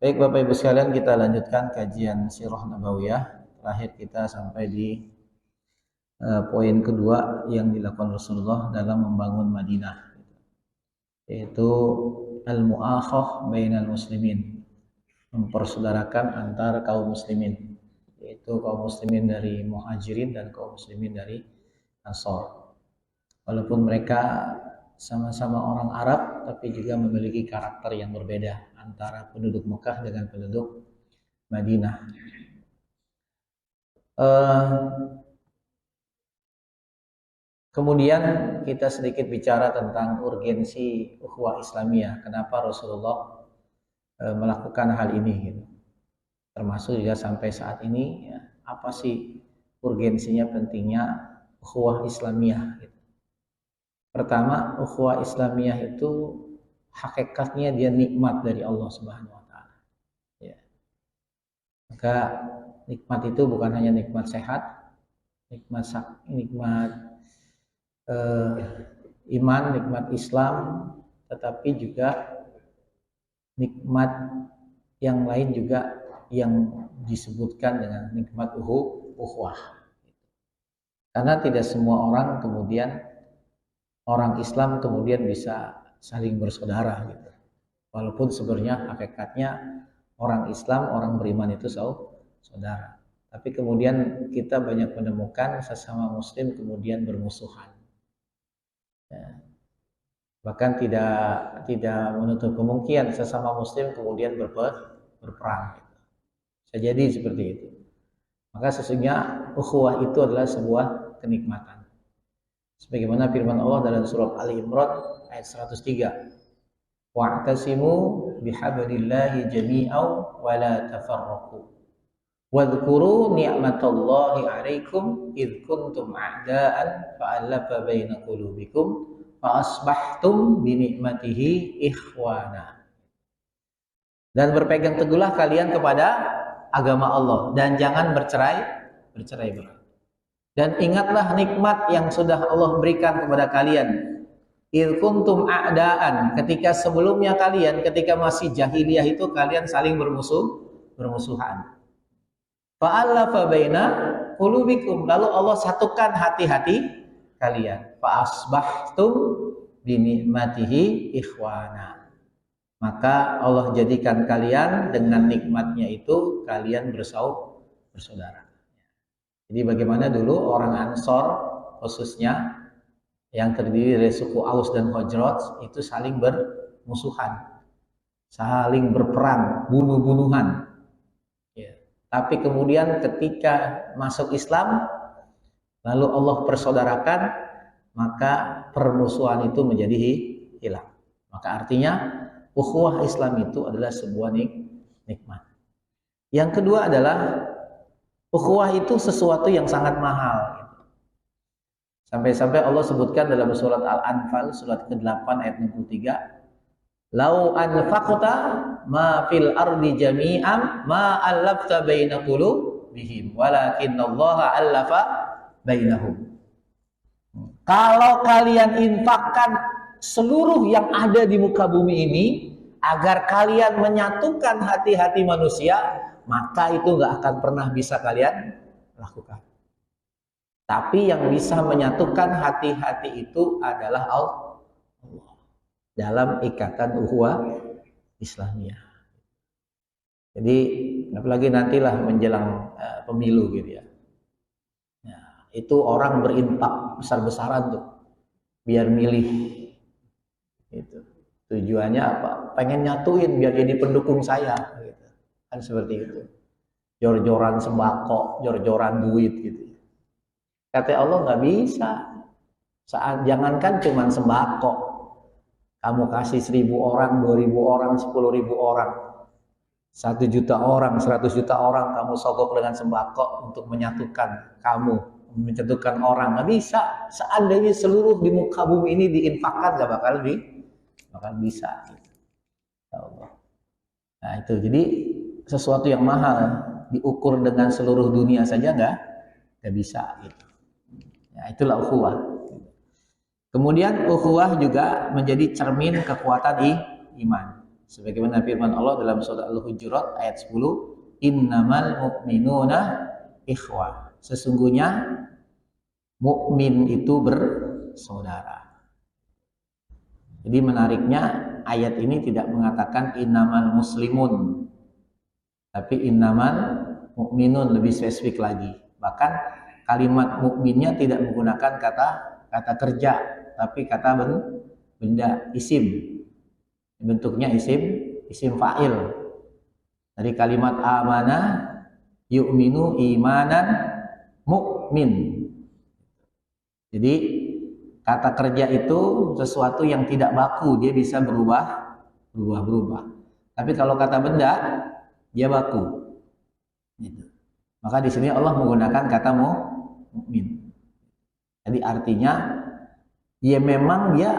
Baik Bapak Ibu sekalian, kita lanjutkan kajian Sirah Nabawiyah. Terakhir kita sampai di poin kedua yang dilakukan Rasulullah dalam membangun Madinah, yaitu al-mu'akhah bainal muslimin, mempersaudarakan antar kaum muslimin, yaitu kaum muslimin dari Muhajirin dan kaum muslimin dari Ansor. Walaupun mereka sama-sama orang Arab, tapi juga memiliki karakter yang berbeda antara penduduk Mekah dengan penduduk Madinah. Kemudian kita sedikit bicara tentang urgensi ukhuwah Islamiyah. Kenapa Rasulullah melakukan hal ini gitu. Termasuk juga sampai saat ini ya, apa sih urgensinya, pentingnya ukhuwah Islamiyah gitu. Pertama, ukhuwah Islamiyah itu hakikatnya dia nikmat dari Allah Subhanahu wa taala. Ya. Maka nikmat itu bukan hanya nikmat sehat, nikmat iman, nikmat Islam, tetapi juga nikmat yang lain juga yang disebutkan dengan nikmat ukhuwah. Karena tidak semua orang kemudian orang Islam kemudian bisa saling bersaudara gitu. Walaupun sebenarnya hakikatnya orang Islam, orang beriman itu saudara. Tapi kemudian kita banyak menemukan sesama muslim kemudian bermusuhan. Ya. Bahkan tidak menutup kemungkinan sesama muslim kemudian berperang. Bisa jadi seperti itu. Maka sesungguhnya ukhuwah itu adalah sebuah kenikmatan. Sebagaimana firman Allah dalam surat Ali Imran ayat 103. Wa'tasimu bihablillahi jami'an wa la tafarraqu. Wadhkuru ni'matallahi 'alaikum id kuntum a'da'an fa'alafa baina qulubikum fa'asbahtum bi ni'matihi ikhwana. Dan berpegang teguhlah kalian kepada agama Allah dan jangan bercerai-berai. Dan ingatlah nikmat yang sudah Allah berikan kepada kalian. Id kuntum a'da'an, ketika sebelumnya kalian ketika masih jahiliyah itu kalian saling bermusuhan. Fa'alafa baina qulubikum, lalu Allah satukan hati-hati kalian. Fa'asbahtum bi ni'matihi ikhwana. Maka Allah jadikan kalian dengan nikmatnya itu kalian bersaudara. Jadi bagaimana dulu orang Ansor khususnya yang terdiri dari suku Aus dan Khazraj itu saling bermusuhan, saling berperang, bunuh-bunuhan. Ya. Tapi kemudian ketika masuk Islam, lalu Allah persaudarakan, maka permusuhan itu menjadi hilang. Maka artinya ukhuwah Islam itu adalah sebuah nikmat. Yang kedua adalah ukhuwah itu sesuatu yang sangat mahal. Sampai-sampai Allah sebutkan dalam surat Al-Anfal surat ke-8 ayat 63, "Lau anfaqta ma fil ardi jami'an ma allafta baina qulubihim walakinallaha allafa bainahum." Kalau kalian infakkan seluruh yang ada di muka bumi ini agar kalian menyatukan hati-hati manusia, maka itu nggak akan pernah bisa kalian lakukan. Tapi yang bisa menyatukan hati-hati itu adalah Allah dalam ikatan ukhuwah Islamiyah. Jadi apalagi nantilah menjelang pemilu gitu ya. Nah, itu orang berinfak besar-besaran tuh biar milih. Itu tujuannya apa? Pengen nyatuin biar jadi pendukung saya gitu. Kan seperti itu. Jor-joran sembako, jor-joran duit gitu. Kata Allah nggak bisa. Jangankan cuma sembako, kamu kasih 1.000 orang, 2.000 orang, 10.000 orang, 1 juta orang, 100 juta orang kamu sogok dengan sembako untuk menyatukan kamu, menyatukan orang, nggak bisa. Seandainya seluruh di muka bumi ini diinfakkan nggak bakal bisa. Ya Allah. Nah itu jadi sesuatu yang mahal diukur dengan seluruh dunia saja nggak bisa gitu. Ya, itulah ukhuwah. Kemudian ukhuwah juga menjadi cermin kekuatan iman. Sebagaimana firman Allah dalam surah Al-Hujurat ayat 10, innamal mu'minuna ikhwah. Sesungguhnya mukmin itu bersaudara. Jadi menariknya ayat ini tidak mengatakan innamal muslimun, tapi innamal mukminun, lebih spesifik lagi. Bahkan kalimat mukminnya tidak menggunakan kata kerja, tapi kata benda, isim. Bentuknya isim fa'il. Dari kalimat amana yu'minu imanan mukmin. Jadi kata kerja itu sesuatu yang tidak baku, dia bisa berubah. Tapi kalau kata benda, dia baku. Gitu. Maka di sini Allah menggunakan kata mukmin. Jadi artinya, ya memang dia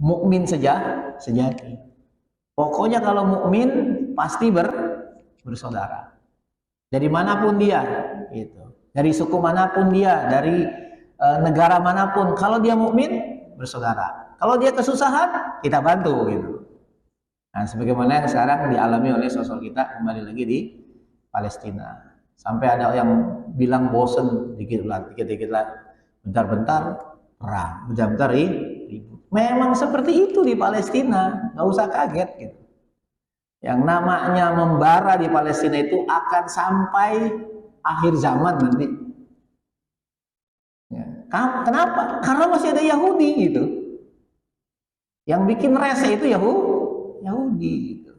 mukmin sejati. Pokoknya kalau mukmin pasti bersaudara. Dari manapun dia, gitu. Dari suku manapun dia, dari negara manapun, kalau dia mukmin bersaudara. Kalau dia kesusahan, kita bantu, gitu. Nah, sebagaimana yang sekarang dialami oleh sosok kita kembali lagi di Palestina. Sampai ada yang bilang bosen dikit lah, bentar-bentar perang, bentar-bentar ribut. Memang seperti itu di Palestina, nggak usah kaget, gitu. Yang namanya membara di Palestina itu akan sampai akhir zaman nanti. Ya. Kenapa? Karena masih ada Yahudi gitu. Yang bikin rese itu Yahudi gitu.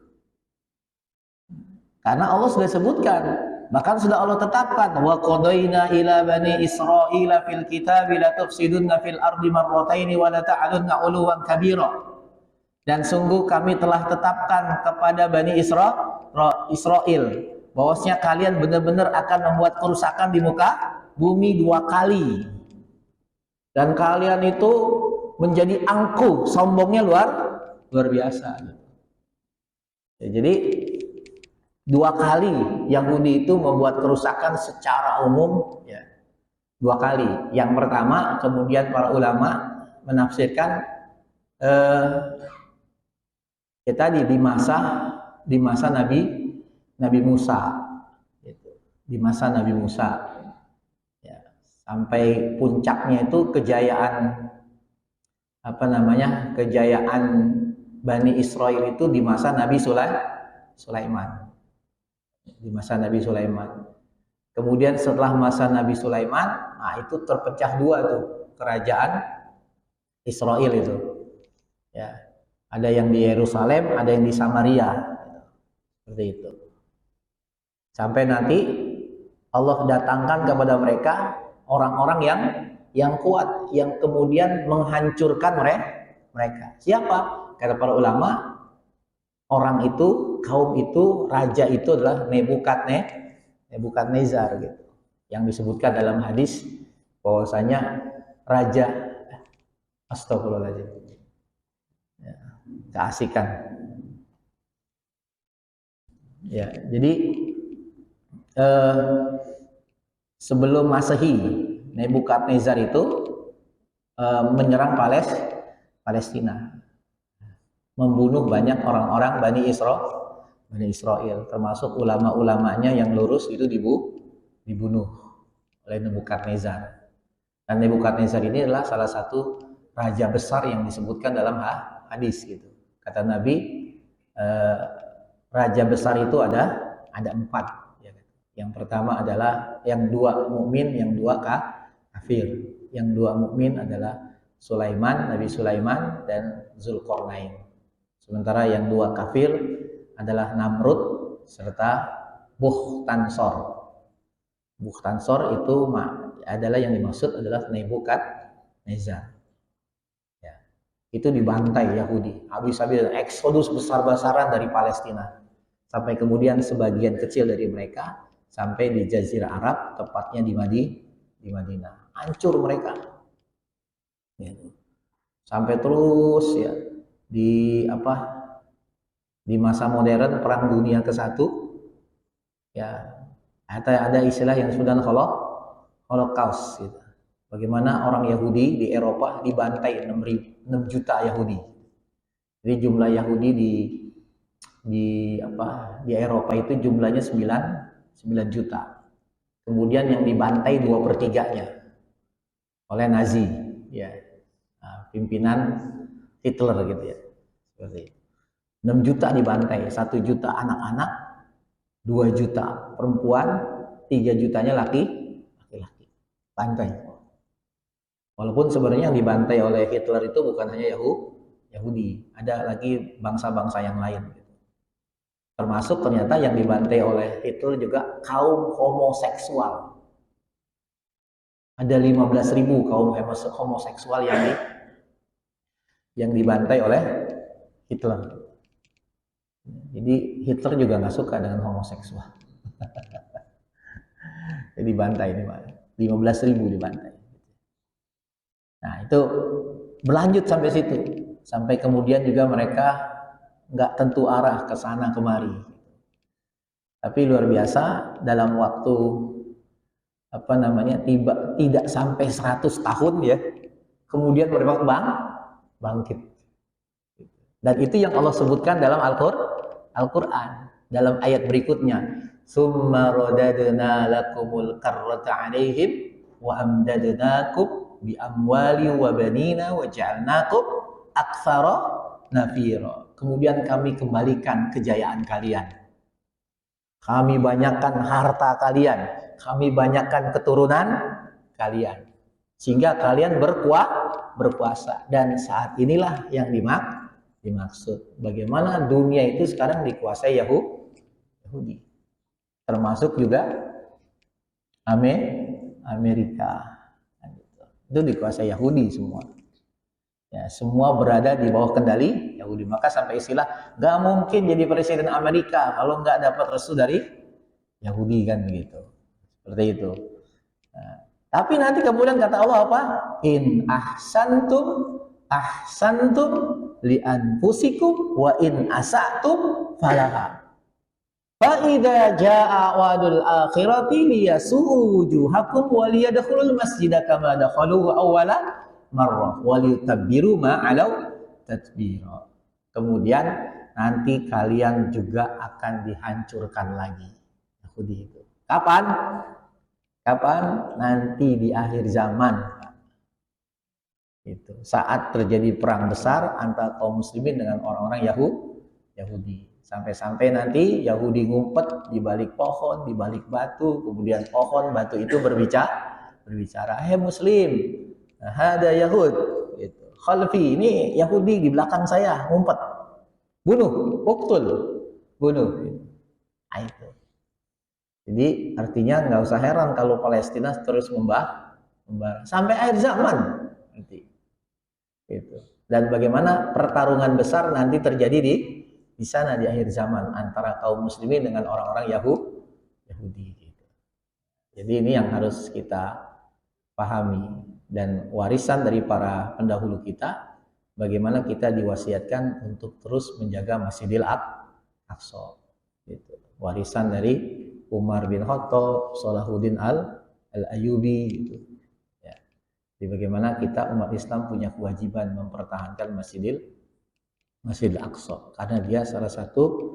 Karena Allah sudah sebutkan, bahkan sudah Allah tetapkan, wa qadaina ila bani Israila fil kitabi la tufsidunna fil ardi marrataini wa la ta'alunna 'uluwan kabira. Dan sungguh kami telah tetapkan kepada Bani Israel bahwasanya kalian benar-benar akan membuat kerusakan di muka bumi 2 kali. Dan kalian itu menjadi angkuh, sombongnya luar biasa. Ya, jadi 2 kali Yahudi itu membuat kerusakan secara umum, ya. 2 kali. Yang pertama, kemudian para ulama menafsirkan tadi di masa Nabi Musa, gitu. Di masa Nabi Musa, ya, sampai puncaknya itu kejayaan Bani Israel itu di masa Nabi Sulaiman. Di masa Nabi Sulaiman. Kemudian setelah masa Nabi Sulaiman, nah itu terpecah 2 tuh kerajaan Israel itu, ya. Ada yang di Yerusalem, ada yang di Samaria. Seperti itu. Sampai nanti Allah datangkan kepada mereka orang-orang yang kuat, yang kemudian menghancurkan mereka. Siapa? Kata para ulama, orang itu, kaum itu, raja itu adalah Nebukadnezar gitu. Yang disebutkan dalam hadis bahwasanya raja, astagfirullahaladzim, keasikan. Ya, jadi sebelum Masehi, Nebukadnezar itu menyerang Palestina, membunuh banyak orang-orang Bani Israel, termasuk ulama-ulamanya yang lurus itu dibunuh oleh Nebukadnezar. Dan Nebukadnezar ini adalah salah satu raja besar yang disebutkan dalam hadis gitu. Kata Nabi, raja besar itu ada 4. Ya. Yang pertama adalah yang 2 mukmin, yang 2 kafir. Yang 2 mukmin adalah Nabi Sulaiman dan Zulkarnain. Sementara yang 2 kafir adalah Namrud serta Bukhtansor. Bukhtansor itu adalah yang dimaksud adalah Nebukadnezar. Itu dibantai Yahudi, habis-habisan, eksodus besar-besaran dari Palestina, sampai kemudian sebagian kecil dari mereka sampai di Jazirah Arab, tepatnya di Madinah, hancur mereka, gitu. Sampai terus ya di masa modern Perang Dunia ke-1, ya ada istilah yang sudah Holocaust gitu. Bagaimana orang Yahudi di Eropa dibantai 6 juta Yahudi. Jadi jumlah Yahudi di Eropa itu jumlahnya 9 juta. Kemudian yang dibantai 2/3-nya oleh Nazi, ya, pimpinan Hitler gitu ya. Seperti itu. 6 juta dibantai, 1 juta anak-anak, 2 juta perempuan, 3 jutanya laki-laki. Bantai. Walaupun sebenarnya yang dibantai oleh Hitler itu bukan hanya Yahudi, ada lagi bangsa-bangsa yang lain. Termasuk ternyata yang dibantai oleh Hitler juga kaum homoseksual. Ada 15.000 kaum homoseksual yang dibantai oleh Hitler. Jadi Hitler juga nggak suka dengan homoseksual. Jadi bantai ini, 15.000 dibantai. Nah itu berlanjut sampai situ, sampai kemudian juga mereka nggak tentu arah ke sana kemari. Tapi luar biasa dalam waktu tidak sampai 100 tahun ya, kemudian mereka bangkit. Dan itu yang Allah sebutkan dalam Al-Qur'an dalam ayat berikutnya. Summa radadna lakumul karrata 'alaihim wa amdadnakum bi amwali wa banina wa ja'alnakum aktsara nafira. Kemudian kami kembalikan kejayaan kalian. Kami banyakkan harta kalian, kami banyakkan keturunan kalian, sehingga kalian berkuasa. Dan saat inilah yang dimaksud. Bagaimana dunia itu sekarang dikuasai Yahudi, termasuk juga Amerika. Itu dikuasai Yahudi semua. Ya, semua berada di bawah kendali Yahudi. Maka sampai istilah nggak mungkin jadi presiden Amerika kalau nggak dapat restu dari Yahudi, kan begitu. Seperti itu. Nah, tapi nanti kemudian kata Allah apa? In ahsantum li anfusikum wa in asatum falaha. Fa idza jaa wadul akhirati liyasu'u wujuhakum wa liyadkhulul masjida kama dakhaluhu awwala marrah wa liyutabbiru ma 'alau tatbira. Kemudian nanti kalian juga akan dihancurkan lagi. Yahudi itu. Kapan? Nanti di akhir zaman. Itu saat terjadi perang besar antara kaum muslimin dengan orang-orang Yahudi. Sampai-sampai nanti Yahudi ngumpet di balik pohon, di balik batu, kemudian pohon, batu itu berbicara, "Hei muslim, hada Yahud, gitu. Khalfi, ini Yahudi di belakang saya, ngumpet. Bunuh, uktul, bunuh." Nah, itu. Jadi artinya nggak usah heran kalau Palestina terus membara sampai akhir zaman nanti. Gitu. Dan bagaimana pertarungan besar nanti terjadi di sana di akhir zaman antara kaum muslimin dengan orang-orang Yahudi. Gitu. Jadi ini yang harus kita pahami, dan warisan dari para pendahulu kita, bagaimana kita diwasiatkan untuk terus menjaga Masjidil Aqsa. Gitu. Warisan dari Umar bin Khattab, Salahuddin Al-Ayyubi, gitu. Ya. Jadi bagaimana kita umat Islam punya kewajiban mempertahankan Masjidil Aqsa, karena dia salah satu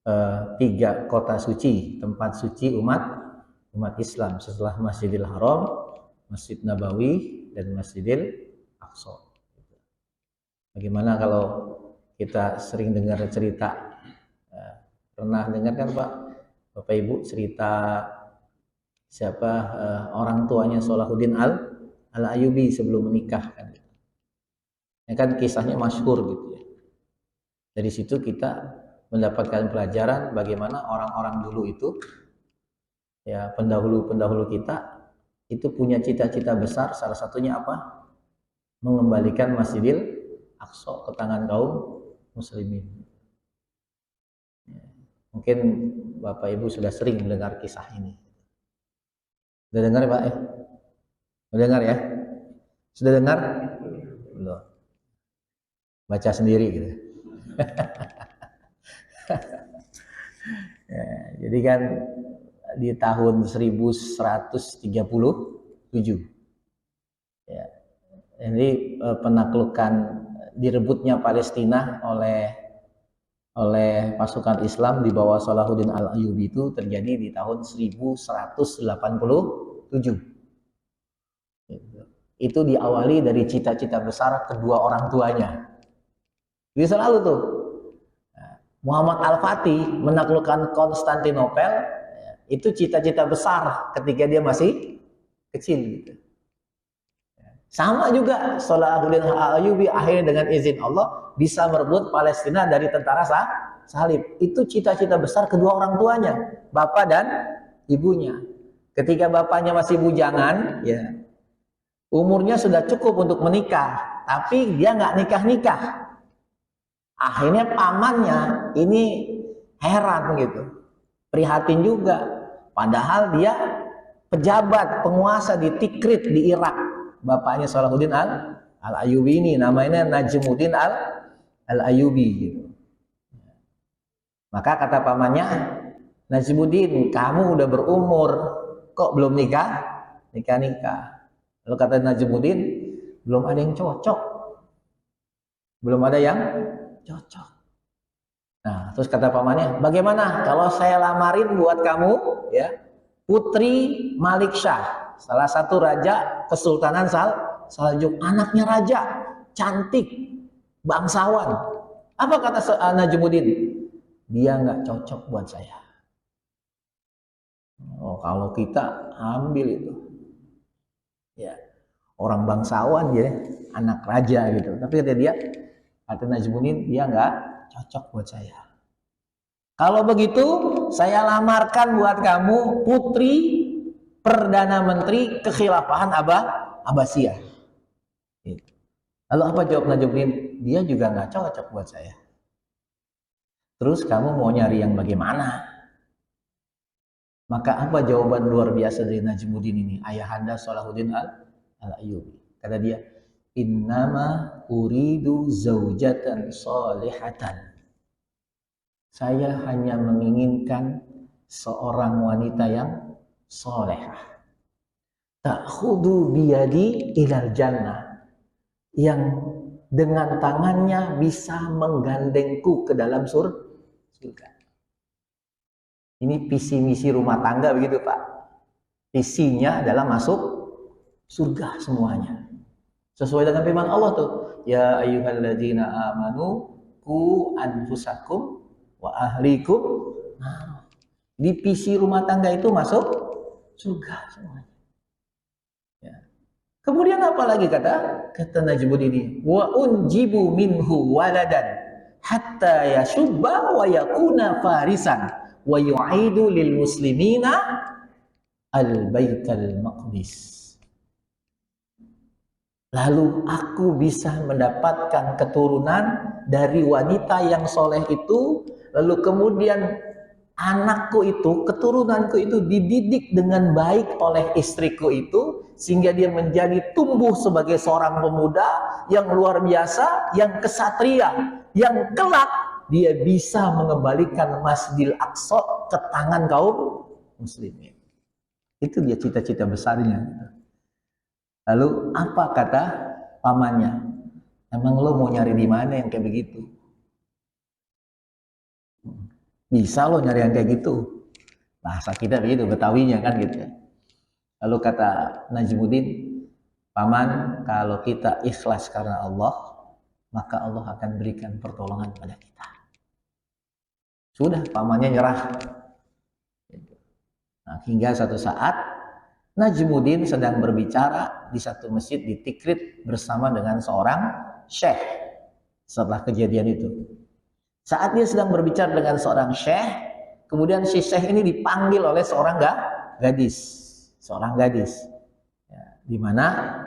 3 kota suci, tempat suci umat Islam setelah Masjidil Haram, Masjid Nabawi, dan Masjidil Aqsa. Bagaimana kalau kita sering dengar cerita, pernah dengar kan Bapak Ibu cerita siapa orang tuanya Salahuddin Al-Ayyubi sebelum menikah kan? Ini kan kisahnya masyhur gitu ya. Dari situ kita mendapatkan pelajaran bagaimana orang-orang dulu itu, ya, pendahulu kita itu punya cita-cita besar, salah satunya apa? Mengembalikan Masjidil Aqsa ke tangan kaum muslimin. Mungkin Bapak Ibu sudah sering mendengar kisah ini. Sudah dengar ya Pak? Sudah dengar ya? Sudah dengar? Belum. Baca sendiri gitu. Ya, jadi kan di tahun 1137 ya, ini penaklukan, direbutnya Palestina oleh oleh pasukan Islam di bawah Salahuddin Al-Ayyubi itu terjadi di tahun 1187. Itu diawali dari cita-cita besar kedua orang tuanya. Jadi selalu tuh Muhammad Al-Fatih menaklukkan Konstantinopel, itu cita-cita besar ketika dia masih kecil gitu. Sama juga Salahuddin Al-Ayyubi akhirnya dengan izin Allah bisa merebut Palestina dari tentara salib. Itu cita-cita besar kedua orang tuanya, bapak dan ibunya. Ketika bapaknya masih bujangan, ya umurnya sudah cukup untuk menikah, tapi dia nggak nikah-nikah. Akhirnya pamannya ini heran gitu, prihatin juga. Padahal dia pejabat, penguasa di Tikrit di Irak. Bapaknya Salahuddin Al-Ayyubi ini namanya Najmuddin Al-Ayyubi gitu. Maka kata pamannya, Najmuddin, kamu udah berumur, kok belum nikah? Nikah-nikah. Lalu kata Najmuddin, belum ada yang cocok. Belum ada yang cocok. Nah, terus kata pamannya, bagaimana kalau saya lamarin buat kamu, ya, Putri Malik Shah, salah satu raja Kesultanan Saljuk, anaknya raja, cantik, bangsawan. Apa kata Najmuddin? Dia nggak cocok buat saya. Oh, kalau kita ambil itu, ya, orang bangsawan ya, anak raja gitu. Tapi kata dia, kata Najmuddin, dia nggak cocok buat saya. Kalau begitu, saya lamarkan buat kamu putri Perdana Menteri Kekhilafahan Abbasiyah. Gitu. Lalu apa jawab Najmuddin? Dia juga nggak cocok buat saya. Terus kamu mau nyari yang bagaimana? Maka apa jawaban luar biasa dari Najmuddin ini? Ayahanda Salahuddin Al-Ayyubi. Kata dia, innama uridu zaujatan salihatan. Saya hanya menginginkan seorang wanita yang solehah. Ta'khudu biyadi ilal jannah. Yang dengan tangannya bisa menggandengku ke dalam surga. Ini visi misi rumah tangga begitu Pak. Visinya adalah masuk surga semuanya. Sesuai dengan firman Allah tuh, ya ayyuhalladzina amanu qu anfusakum wa ahlikum. Nah, di visi rumah tangga itu masuk surga semuanya. Ya. Kemudian apa lagi kata Najmuddin ini? Wa unjibu minhu waladan hatta yashubba wa yakuna farisan wa yu'idu lil muslimina al-baital maqdis. Lalu aku bisa mendapatkan keturunan dari wanita yang soleh itu. Lalu kemudian anakku itu, keturunanku itu dididik dengan baik oleh istriku itu. Sehingga dia menjadi tumbuh sebagai seorang pemuda yang luar biasa, yang kesatria, yang kelak dia bisa mengembalikan Masjidil Aqsa ke tangan kaum muslimin. Itu dia cita-cita besarnya. Lalu apa kata pamannya? Emang lo mau nyari di mana yang kayak begitu? Bisa lo nyari yang kayak gitu? Bahasa kita begitu, Betawinya kan gitu. Lalu kata Najmuddin, paman, kalau kita ikhlas karena Allah, maka Allah akan berikan pertolongan pada kita. Sudah, pamannya nyerah. Nah, hingga satu saat Najmuddin sedang berbicara di satu masjid di Tikrit bersama dengan seorang syekh setelah kejadian itu. Saat dia sedang berbicara dengan seorang syekh, kemudian si syekh ini dipanggil oleh seorang gadis. Ya, di mana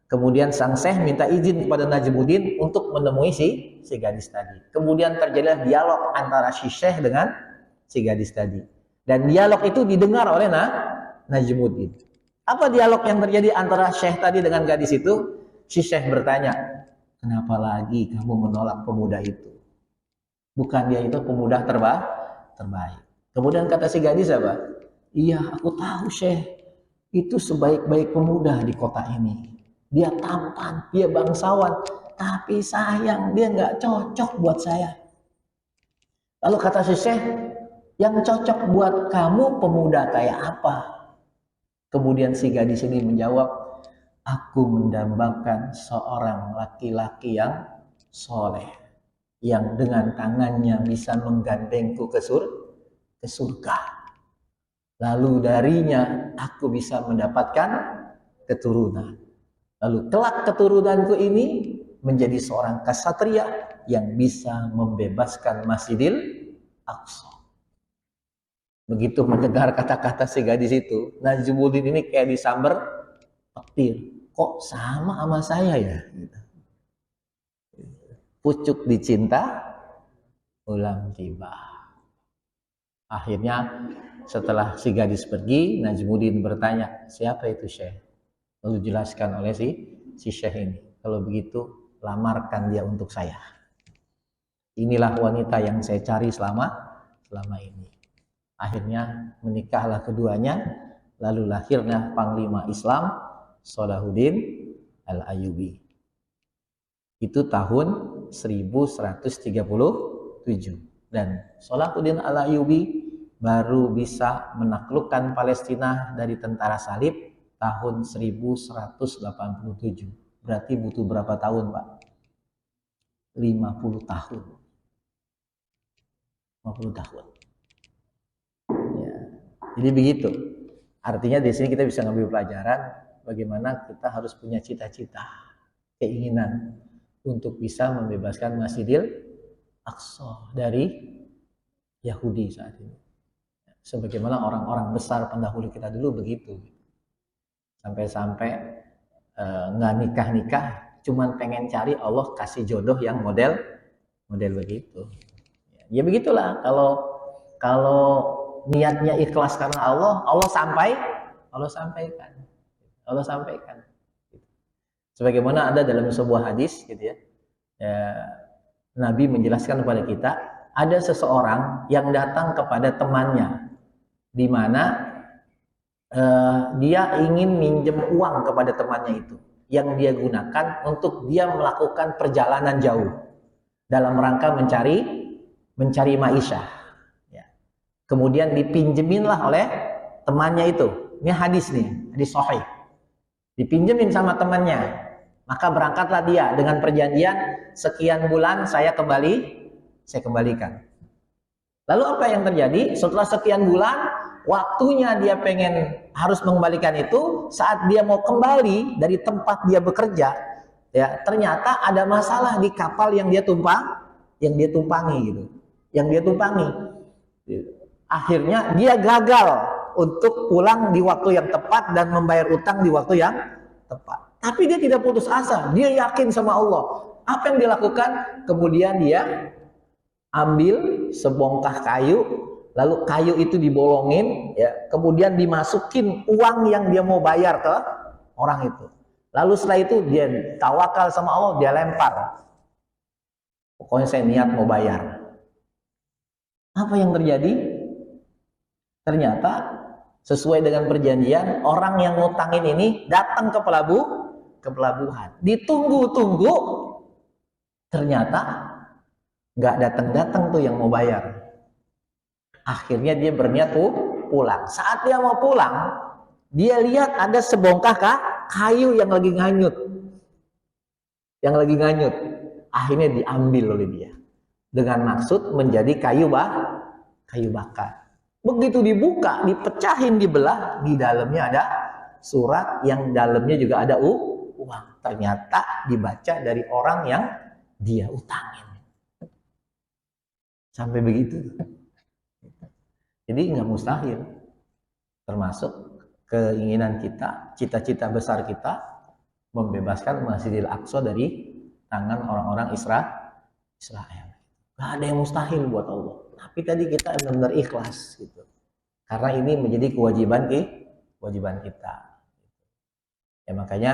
kemudian sang syekh minta izin kepada Najmuddin untuk menemui si gadis tadi. Kemudian terjadilah dialog antara si syekh dengan si gadis tadi. Dan dialog itu didengar oleh Najmuddin. Apa dialog yang terjadi antara syekh tadi dengan gadis itu? Si syekh bertanya, kenapa lagi kamu menolak pemuda itu? Bukan dia itu pemuda terbaik. Kemudian kata si gadis apa? Iya, aku tahu syekh. Itu sebaik-baik pemuda di kota ini. Dia tampan, dia bangsawan. Tapi sayang, dia nggak cocok buat saya. Lalu kata si Syekh, yang cocok buat kamu pemuda kayak apa? Kemudian si gadis ini menjawab, aku mendambakan seorang laki-laki yang soleh, yang dengan tangannya bisa menggandengku ke surga. Lalu darinya aku bisa mendapatkan keturunan. Lalu kelak keturunanku ini menjadi seorang ksatria yang bisa membebaskan Masjidil Aqsa. Begitu mendengar kata-kata si gadis itu, Najmuddin ini kayak disamber petir. Kok sama saya ya? Pucuk dicinta, ulang tiba. Akhirnya setelah si gadis pergi, Najmuddin bertanya, siapa itu Syekh? Lalu dijelaskan oleh si Syekh ini. Kalau begitu, lamarkan dia untuk saya. Inilah wanita yang saya cari selama ini. Akhirnya menikahlah keduanya, lalu lahirnya Panglima Islam Salahuddin Al-Ayyubi. Itu tahun 1137. Dan Salahuddin Al-Ayyubi baru bisa menaklukkan Palestina dari tentara salib tahun 1187. Berarti butuh berapa tahun, Pak? 50 tahun. 50 tahun. Ya. Jadi begitu. Artinya di sini kita bisa ngambil pelajaran bagaimana kita harus punya cita-cita, keinginan untuk bisa membebaskan Masjidil Aqsa dari Yahudi saat ini. Sebagaimana orang-orang besar pendahulu kita dulu begitu. Sampai-sampai nggak nikah-nikah, cuman pengen cari Allah kasih jodoh yang model begitu. Ya begitulah, kalau niatnya ikhlas karena Allah sampaikan. Allah sampaikan. Sebagaimana ada dalam sebuah hadis gitu ya. Nabi menjelaskan kepada kita, ada seseorang yang datang kepada temannya di mana dia ingin minjem uang kepada temannya itu yang dia gunakan untuk dia melakukan perjalanan jauh dalam rangka mencari maisha. Ya. Kemudian dipinjeminlah oleh temannya itu. Ini hadis sahih. Dipinjemin sama temannya. Maka berangkatlah dia dengan perjanjian sekian bulan saya kembalikan. Lalu apa yang terjadi? Setelah sekian bulan, waktunya dia pengen harus mengembalikan itu, saat dia mau kembali dari tempat dia bekerja, ya ternyata ada masalah di kapal yang dia tumpangi gitu. Akhirnya dia gagal untuk pulang di waktu yang tepat dan membayar utang di waktu yang tepat. Tapi dia tidak putus asa, dia yakin sama Allah. Apa yang dilakukan? Kemudian dia ambil sebongkah kayu, lalu kayu itu dibolongin, ya, kemudian dimasukin uang yang dia mau bayar ke orang itu. Lalu setelah itu dia tawakal sama Allah, dia lempar. Pokoknya saya niat mau bayar. Apa yang terjadi? Ternyata sesuai dengan perjanjian, orang yang ngutangin ini datang ke pelabuhan. Ditunggu-tunggu, ternyata nggak datang tuh yang mau bayar. Akhirnya dia berniat pulang. Saat dia mau pulang, dia lihat ada sebongkah kayu yang lagi nganyut. Akhirnya diambil oleh dia dengan maksud menjadi kayu bakar. Begitu dibuka, dipecahin, dibelah, di dalamnya ada surat yang dalamnya juga ada uang. Ternyata dibaca dari orang yang dia utangin. Sampai begitu. Jadi nggak mustahil. Termasuk keinginan kita, cita-cita besar kita membebaskan Masjidil Aqsa dari tangan orang-orang Israel. Gak ada yang mustahil buat Allah. Tapi tadi kita benar-benar ikhlas gitu. Karena ini menjadi kewajiban kita. Ya makanya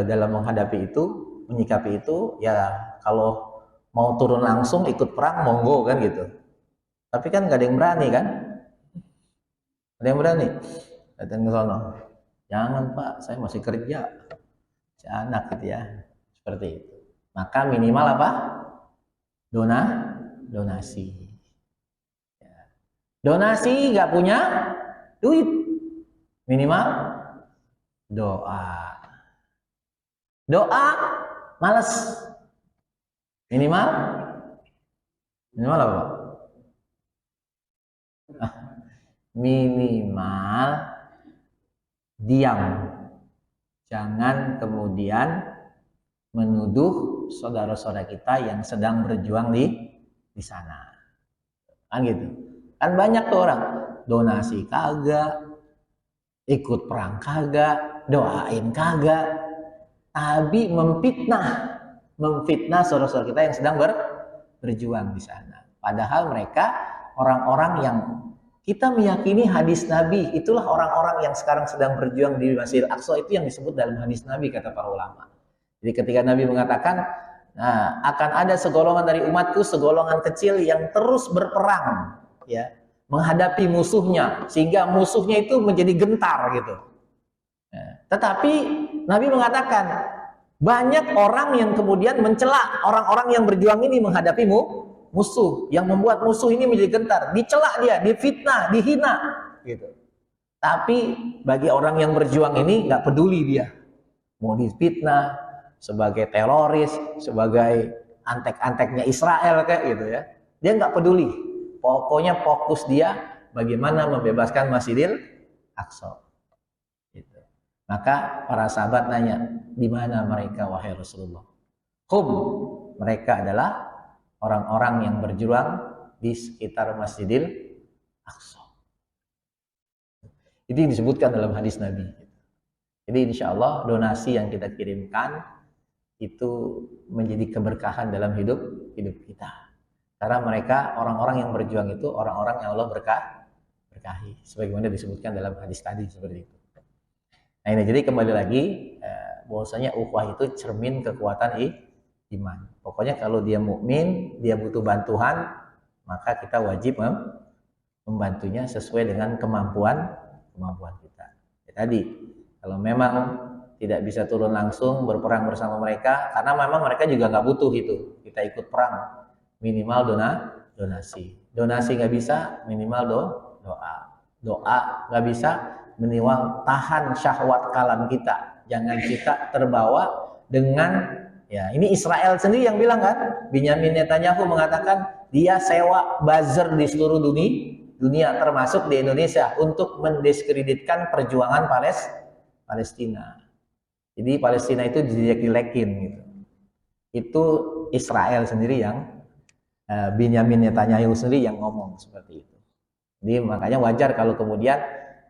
dalam menghadapi itu, menyikapi itu, ya kalau mau turun langsung ikut perang monggo kan gitu. Tapi kan nggak ada yang berani kan? Ada yang berani? Datang ke sono. Jangan Pak, saya masih kerja. Saya anak gitu ya. Seperti itu. Maka minimal apa? donasi. Donasi nggak punya duit, minimal doa. Doa males, minimal apa Pak? Minimal diam. Jangan kemudian menuduh saudara-saudara kita yang sedang berjuang di sana. Kan gitu. Kan banyak tuh orang donasi kagak, ikut perang kagak, doain kagak, tapi memfitnah saudara-saudara kita yang sedang berjuang di sana. Padahal mereka orang-orang yang kita meyakini hadis Nabi, itulah orang-orang yang sekarang sedang berjuang di Masjidil Aqsa, itu yang disebut dalam hadis Nabi, kata para ulama. Jadi ketika Nabi mengatakan, nah, akan ada segolongan dari umatku, segolongan kecil yang terus berperang, ya, menghadapi musuhnya, sehingga musuhnya itu menjadi gentar gitu. Nah, tetapi Nabi mengatakan, banyak orang yang kemudian mencela orang-orang yang berjuang ini menghadapimu, musuh, yang membuat musuh ini menjadi gentar, dicela dia, difitnah, dihina gitu. Tapi bagi orang yang berjuang ini nggak peduli dia mau difitnah sebagai teroris, sebagai antek-anteknya Israel kayak gitu ya, dia nggak peduli. Pokoknya fokus dia bagaimana membebaskan Masjidil Aqsa gitu. Maka para sahabat nanya, di mana mereka wahai Rasulullah? Mereka adalah orang-orang yang berjuang di sekitar Masjidil Aqsa. Itu yang disebutkan dalam hadis Nabi. Jadi insya Allah donasi yang kita kirimkan itu menjadi keberkahan dalam hidup kita. Karena mereka orang-orang yang berjuang itu orang-orang yang Allah berkahi. Sebagaimana disebutkan dalam hadis tadi seperti itu. Nah ini jadi kembali lagi bahwasanya ukhuwah itu cermin kekuatan iman. Pokoknya kalau dia mukmin, dia butuh bantuan, maka kita wajib membantunya sesuai dengan kemampuan kita. Ya, tadi kalau memang tidak bisa turun langsung berperang bersama mereka, karena memang mereka juga nggak butuh itu, kita ikut perang, minimal donasi nggak bisa, minimal doa nggak bisa, minimal tahan syahwat kalam kita, jangan kita terbawa dengan, ya ini Israel sendiri yang bilang kan, Benyamin Netanyahu mengatakan dia sewa buzzer di seluruh dunia termasuk di Indonesia untuk mendiskreditkan perjuangan Palestina. Jadi Palestina itu dijelek-jelekin gitu. Itu Israel sendiri yang Benyamin Netanyahu sendiri yang ngomong seperti itu. Jadi makanya wajar kalau kemudian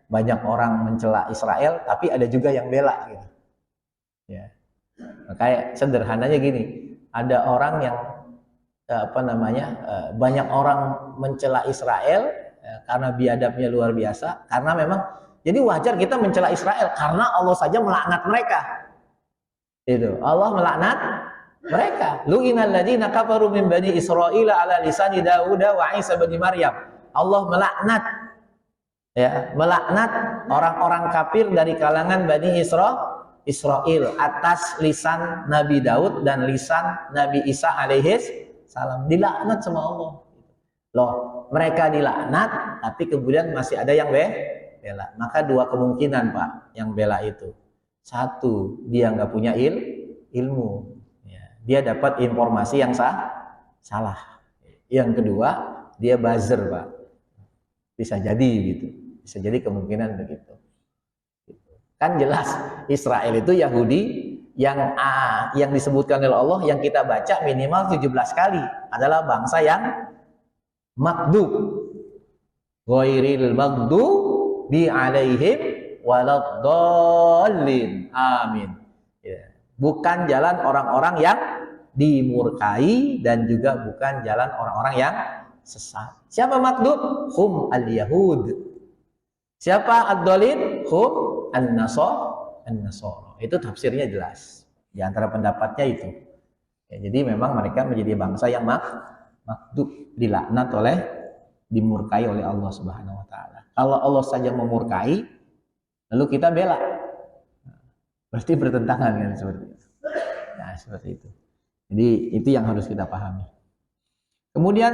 banyak orang mencela Israel, tapi ada juga yang bela gitu. Ya. Kayak sederhananya gini, ada orang yang banyak orang mencela Israel karena biadabnya luar biasa, karena memang jadi wajar kita mencela Israel karena Allah saja melaknat mereka. Itu Allah melaknat mereka. Lu'inal ladzina kafaru min bani Israil ala lisani Daud wa Isa bin Maryam. Allah melaknat orang-orang kafir dari kalangan Bani Israel atas lisan Nabi Daud dan lisan Nabi Isa alaihis salam, dilaknat sama Allah. Loh, mereka dilaknat tapi kemudian masih ada yang bela. Maka dua kemungkinan Pak yang bela itu. Satu, dia nggak punya ilmu, dia dapat informasi yang salah. Yang kedua, dia buzzer Pak, bisa jadi gitu, bisa jadi kemungkinan begitu. Kan jelas Israel itu Yahudi yang disebutkan oleh Allah, yang kita baca minimal 17 kali adalah bangsa yang maghdub, ghairil maghdubi alaihim waladdallin, amin. Ya. Bukan jalan orang-orang yang dimurkai dan juga bukan jalan orang-orang yang sesat. Siapa maghdub? Hum al-yahud. Siapa ad-dallin? Hum an-nasara. Itu tafsirnya jelas. Di antara pendapatnya itu. Ya, jadi memang mereka menjadi bangsa yang maghdub, dilaknat dimurkai oleh Allah Subhanahu wa taala. Kalau Allah saja memurkai, lalu kita bela, berarti bertentangan kan seperti itu. Nah, seperti itu. Jadi itu yang harus kita pahami. Kemudian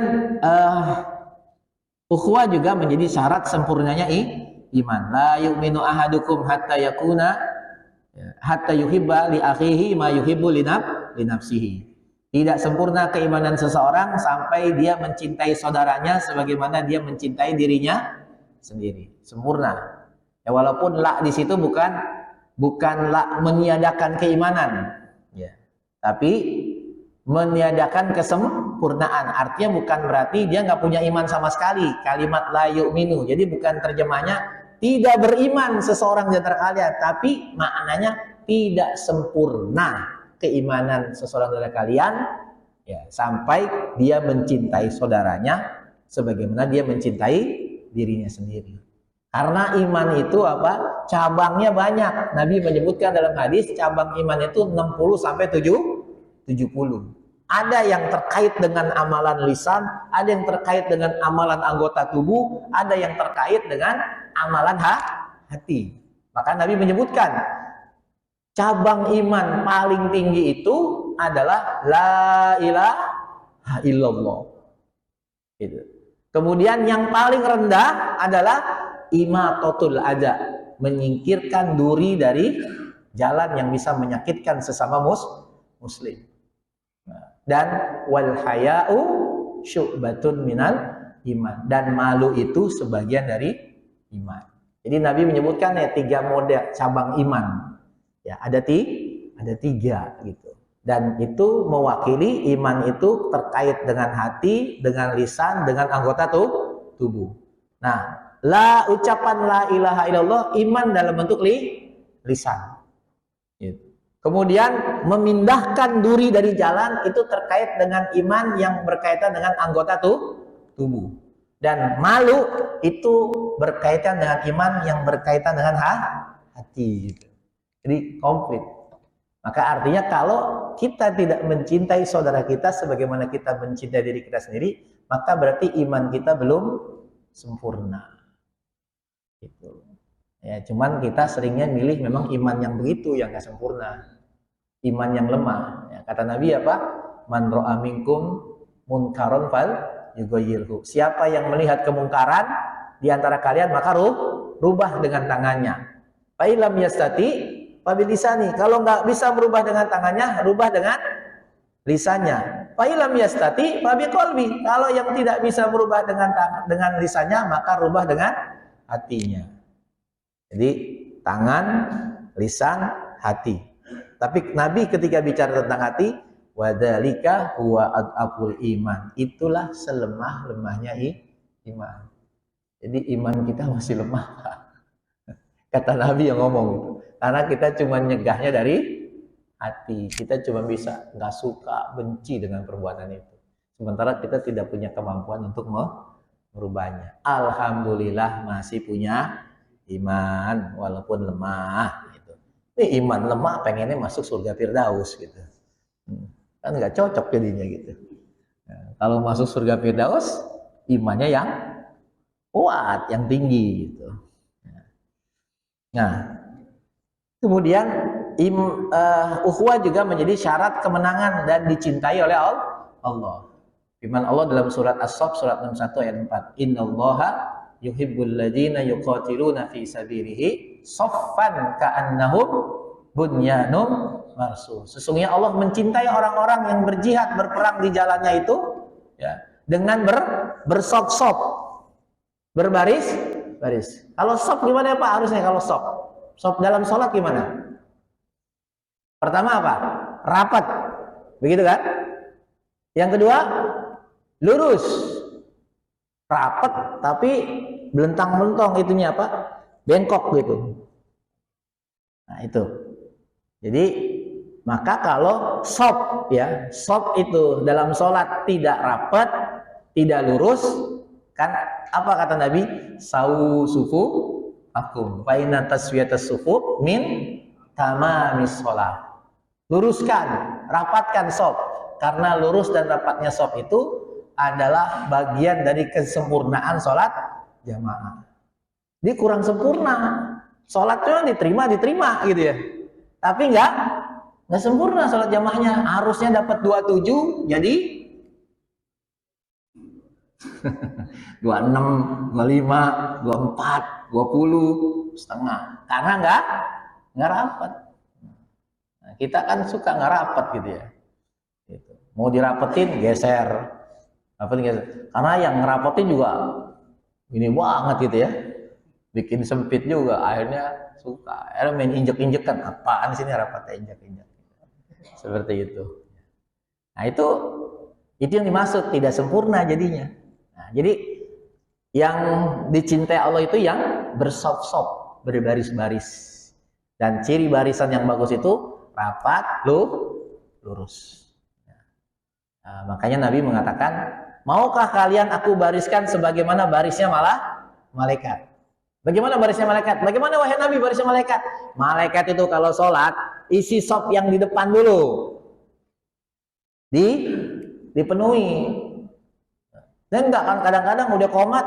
ukhuwah juga menjadi syarat sempurnanya iman. La yu'minu ahadukum hatta yakuna hatta yuhibba li akhihi ma yuhibbu li nafsihi. Tidak sempurna keimanan seseorang sampai dia mencintai saudaranya sebagaimana dia mencintai dirinya sendiri. Sempurna. Ya, walaupun la di situ bukan la meniadakan keimanan, ya. Tapi meniadakan kesempurnaan. Artinya bukan berarti dia nggak punya iman sama sekali. Kalimat la yu'minu. Jadi bukan terjemahnya tidak beriman seseorang di antara kalian, tapi maknanya tidak sempurna keimanan seseorang dari kalian, ya, sampai dia mencintai saudaranya sebagaimana dia mencintai dirinya sendiri. Karena iman itu apa? Cabangnya banyak. Nabi menyebutkan dalam hadis cabang iman itu 60 sampai 70. Ada yang terkait dengan amalan lisan, ada yang terkait dengan amalan anggota tubuh, ada yang terkait dengan amalan hati. Maka Nabi menyebutkan cabang iman paling tinggi itu adalah la ilaha illallah. Gitu. Kemudian yang paling rendah adalah imatatul adza, menyingkirkan duri dari jalan yang bisa menyakitkan sesama muslim. Dan wal haya'u syu'batun minal iman, dan malu itu sebagian dari iman. Jadi Nabi menyebutkan ya 3 model cabang iman. Ya, ada 3 gitu. Dan itu mewakili iman itu terkait dengan hati, dengan lisan, dengan anggota tubuh. Nah, ucapan la ilaha illallah iman dalam bentuk lisan. Gitu. Kemudian memindahkan duri dari jalan itu terkait dengan iman yang berkaitan dengan anggota tubuh. Dan malu itu berkaitan dengan iman yang berkaitan dengan hati. Gitu. Jadi komplit. Maka artinya kalau kita tidak mencintai saudara kita sebagaimana kita mencintai diri kita sendiri, maka berarti iman kita belum sempurna. Gitu. Ya, cuman kita seringnya milih memang iman yang begitu yang gak sempurna, iman yang lemah. Ya, kata Nabi apa? Man ra'a minkum munkaron fal yughayyirhu. Siapa yang melihat kemungkaran di antara kalian maka rubah dengan tangannya. Fa illam yastati fa bilisani. Kalau nggak bisa merubah dengan tangannya, rubah dengan lisannya. Fa illam yastati fa biqalbi. Kalau yang tidak bisa merubah dengan lisannya, maka rubah dengan hatinya. Jadi tangan, lisan, hati. Tapi Nabi ketika bicara tentang hati, wadzalika huwa adaful iman. Itulah selemah-lemahnya iman. Jadi iman kita masih lemah. Kata Nabi yang ngomong itu. Karena kita cuma nyegahnya dari hati. Kita cuma bisa nggak suka, benci dengan perbuatan itu. Sementara kita tidak punya kemampuan untuk merubahnya. Alhamdulillah masih punya iman walaupun lemah gitu. Ini iman lemah pengennya masuk surga Firdaus gitu. Kan nggak cocok jadinya gitu. Nah, kalau masuk surga Firdaus imannya yang kuat, yang tinggi gitu. Nah, kemudian ukhuwah juga menjadi syarat kemenangan dan dicintai oleh Allah. Firman Allah dalam surat As-Saff surat 61 ayat 4. Innallaha yuhibbul ladzina yuqatiluna fi sabilihi saffan ka'annahum bunyanun marsus. Sesungguhnya Allah mencintai orang-orang yang berjihad, berperang di jalannya itu ya, dengan bersop-sop, berbaris. Kalau sop gimana ya Pak harusnya kalau sop? Sop dalam sholat gimana? Pertama apa? Rapat. Begitu kan? Yang kedua, lurus. Rapat tapi belentang-belentong itunya apa? Bengkok gitu. Nah, itu. Jadi, maka kalau sop ya, sop itu dalam sholat tidak rapat, tidak lurus, kan apa kata Nabi? Sawu sufu akum. Fa inna taswiyatas sufu min tamamis sholat. Luruskan, rapatkan sop. Karena lurus dan rapatnya sop itu adalah bagian dari kesempurnaan sholat jamaah. Dia kurang sempurna. Sholatnya diterima gitu ya. Tapi nggak sempurna sholat jamaahnya. Harusnya dapat 27, jadi 26, 25, 24, 20 setengah. Karena nggak rapat. Nah, kita kan suka nggak rapat gitu ya. Gitu. Mau dirapetin geser. Karena yang ngerapetin juga ini banget gitu ya. Bikin sempit juga, akhirnya suka. Akhirnya main injek-injekan. Apaan sih ini rapatnya injek-injek. Seperti itu. Nah itu yang dimaksud, tidak sempurna jadinya. Nah, jadi yang dicintai Allah itu yang bersop-sop, berbaris-baris. Dan ciri barisan yang bagus itu rapat, lurus. Nah, makanya Nabi mengatakan, maukah kalian aku bariskan sebagaimana barisnya malaikat? Bagaimana barisnya malaikat? Bagaimana wahai Nabi barisnya malaikat? Malaikat itu kalau sholat, isi sop yang di depan dulu. Dipenuhi. Dan enggak kan kadang-kadang udah komat,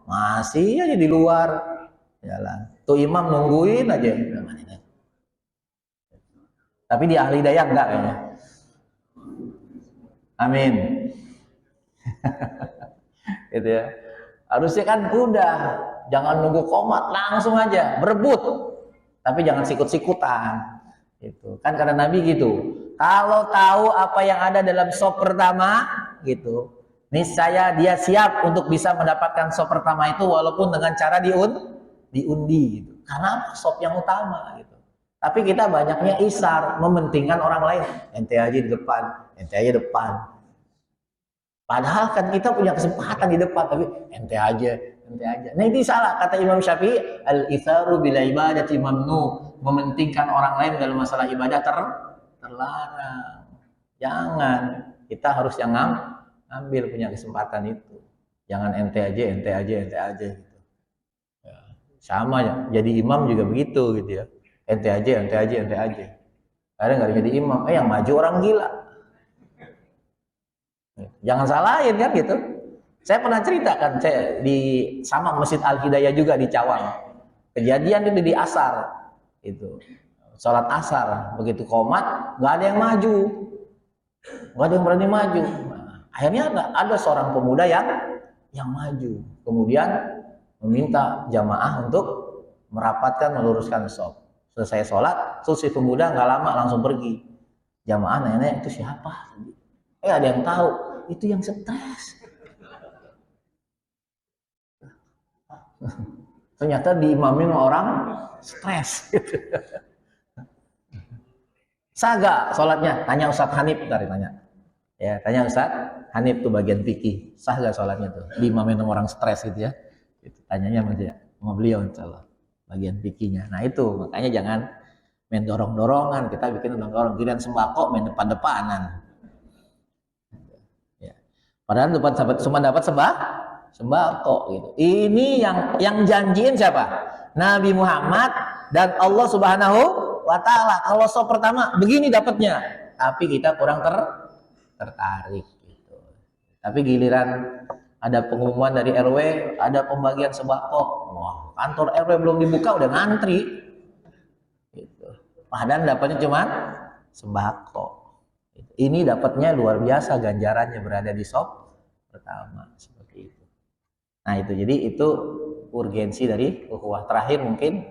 masih aja di luar jalan. Tuh imam nungguin aja. Tapi di ahli daya enggak kayaknya. Amin. Gitu ya. Harusnya kan udah, jangan nunggu komat, langsung aja berebut. Tapi jangan sikut-sikutan. Gitu. Kan karena Nabi gitu. Kalau tahu apa yang ada dalam sop pertama, gitu, niscaya dia siap untuk bisa mendapatkan sop pertama itu walaupun dengan cara diundi gitu. Karena sop yang utama gitu. Tapi kita banyaknya isar, mementingkan orang lain. Ente aja di depan, ente aja depan. Padahal kan kita punya kesempatan di depan, tapi ente aja. Nah ini salah, kata Imam Syafi'i, al-itharu bila ibadati mamnu, mementingkan orang lain dalam masalah ibadah terlarang. Jangan, kita harus yang ambil punya kesempatan itu. Jangan ente aja gitu. Ya, sama ya, jadi imam juga begitu gitu ya. Ente aja. Kadang nggak jadi imam, yang maju orang gila. Jangan salahin kan gitu. Saya pernah ceritakan, saya di sama Masjid Al-Hidayah juga di Cawang. Kejadian itu di asar, itu sholat asar, begitu qomat, nggak ada yang maju, nggak ada yang berani maju. Nah, akhirnya ada seorang pemuda yang maju, kemudian meminta jamaah untuk merapatkan, meluruskan shaf. Selesai sholat, terus si pemuda nggak lama langsung pergi. Jamaah nanya, itu siapa? Ada yang tahu, itu yang stres. Ternyata diimamin orang stres. Sah gak sholatnya? Tanya Ustadz Hanif, tanya. Ya, tanya Ustadz Hanif tuh bagian fikih. Sah gak sholatnya tuh? Diimamin orang stres gitu ya. Tanyanya sama beliau insyaallah bagian fikihnya. Nah itu makanya jangan main dorong-dorongan. Kita bikin dorong-dorong, giliran sembako main depan-depanan. Ya. Padahal cuma dapat sembako gitu. Ini yang janjiin siapa? Nabi Muhammad dan Allah Subhanahu wa taala. Kalau sop pertama begini dapatnya, tapi kita kurang tertarik gitu. Tapi giliran ada pengumuman dari RW, ada pembagian sembako. Wah, kantor RW belum dibuka udah ngantri. Gitu. Padahal dapatnya cuma sembako. Ini dapatnya luar biasa ganjarannya berada di sop pertama. Nah itu, jadi itu urgensi dari ukhuwah. Terakhir mungkin,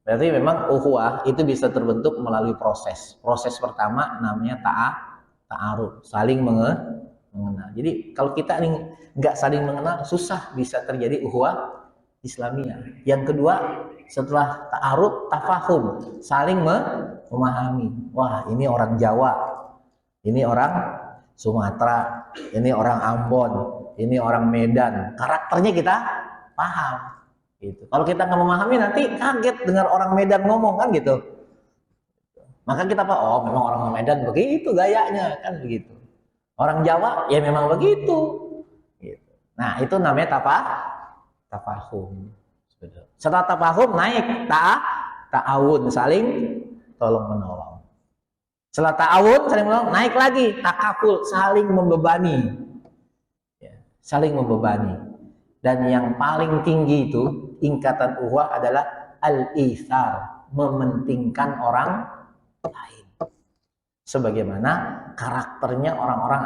berarti memang ukhuwah itu bisa terbentuk melalui proses. Proses pertama namanya ta'aruf, saling mengenal. Jadi kalau kita nggak saling mengenal, susah bisa terjadi ukhuwah Islamiyah. Yang kedua, setelah ta'aruf, tafahum, saling memahami. Wah ini orang Jawa, ini orang Sumatera, ini orang Ambon, ini orang Medan, karakternya kita paham gitu. Kalau kita nggak memahami nanti kaget dengar orang Medan ngomong kan gitu. Maka kita paham, memang orang Medan begitu gayanya kan begitu. Orang Jawa ya memang begitu gitu. Nah itu namanya tafahum. Setelah tafahum naik ta'awun, saling tolong menolong. Setelah ta'awun saling menolong, naik lagi takaful, saling membebani. Saling membebani. Dan yang paling tinggi itu tingkatan ukhuwah adalah al-ithar, mementingkan orang lain. Sebagaimana karakternya orang-orang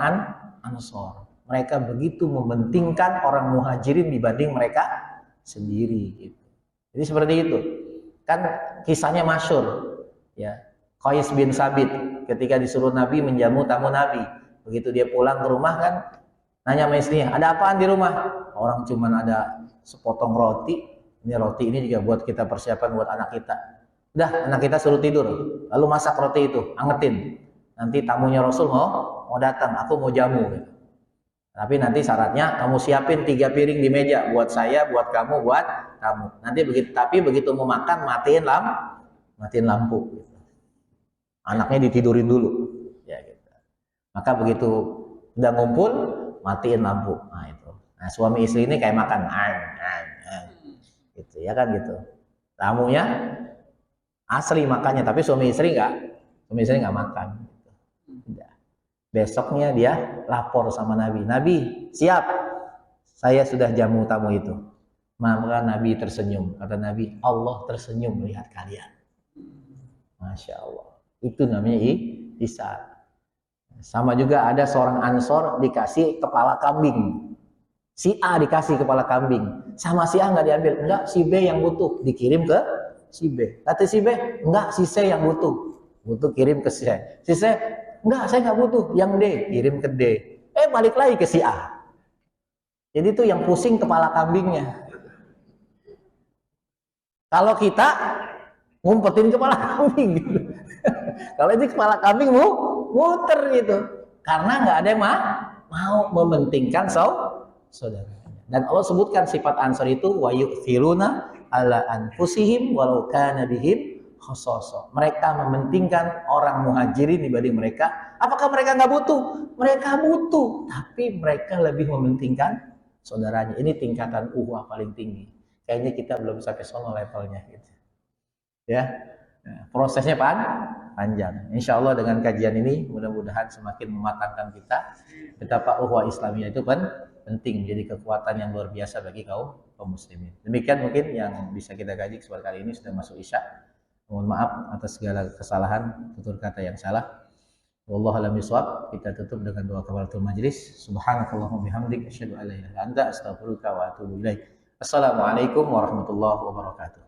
Ansor. Mereka begitu mementingkan orang muhajirin dibanding mereka sendiri. Gitu. Jadi seperti itu. Kan kisahnya masyhur. Ya, Qais bin Sabit ketika disuruh Nabi menjamu tamu Nabi. Begitu dia pulang ke rumah kan, nanya sama istrinya, ada apaan di rumah? Orang cuman ada sepotong roti. Ini roti ini juga buat kita persiapan buat anak kita. Udah, anak kita suruh tidur. Lalu masak roti itu, angetin. Nanti tamunya Rasul mau datang, aku mau jamu. Gitu. Tapi nanti syaratnya kamu siapin 3 piring di meja buat saya, buat kamu, buat kamu. Nanti begitu mau makan matiin lampu. Gitu. Anaknya ditidurin dulu. Ya gitu. Maka begitu udah ngumpul, matiin lampu. Nah itu. Nah suami istri ini kayak makan, gitu ya kan gitu. Tamunya asli makannya, tapi suami istri nggak makan. Gitu. Tidak. Besoknya dia lapor sama Nabi. Nabi siap, saya sudah jamu tamu itu. Maka Nabi tersenyum. Kata Nabi, Allah tersenyum melihat kalian. Masya Allah. Itu namanya ihsan. Sama juga ada seorang Ansor dikasih kepala kambing. Si A dikasih kepala kambing. Sama si A nggak diambil. Enggak, si B yang butuh. Dikirim ke si B. Kata si B, enggak, si C yang butuh. Butuh kirim ke si C. Si C, enggak, saya nggak butuh. Yang D, kirim ke D. Balik lagi ke si A. Jadi itu yang pusing kepala kambingnya. Kalau kita ngumpetin kepala kambing gitu. Kalau itu kepala kambing muter gitu. Karena nggak ada yang mau mementingkan saudara. Dan Allah sebutkan sifat Ansor itu wa yu'thiruna ala anfusihim walau kana bihim khasasa. Mereka mementingkan orang muhajirin dibanding mereka. Apakah mereka nggak butuh? Mereka butuh, tapi mereka lebih mementingkan saudaranya. Ini tingkatan uhwah paling tinggi. Kayaknya kita belum sampai sono levelnya gitu. Ya. Nah, prosesnya panjang. Insya Allah dengan kajian ini mudah-mudahan semakin mematangkan kita betapa uhwah Islamiyah itu penting, menjadi kekuatan yang luar biasa bagi kaum muslimin. Demikian mungkin yang bisa kita kaji kesempatan kali ini, sudah masuk Isya. Mohon maaf atas segala kesalahan, tutur kata yang salah. Wallahu a'lam bishawab. Kita tutup dengan doa kafaratul majelis. Subhanakallahumma bihamdik asyhadu an la ilaha illa anta astaghfiruka wa atubu ilaik. Assalamualaikum warahmatullahi wabarakatuh.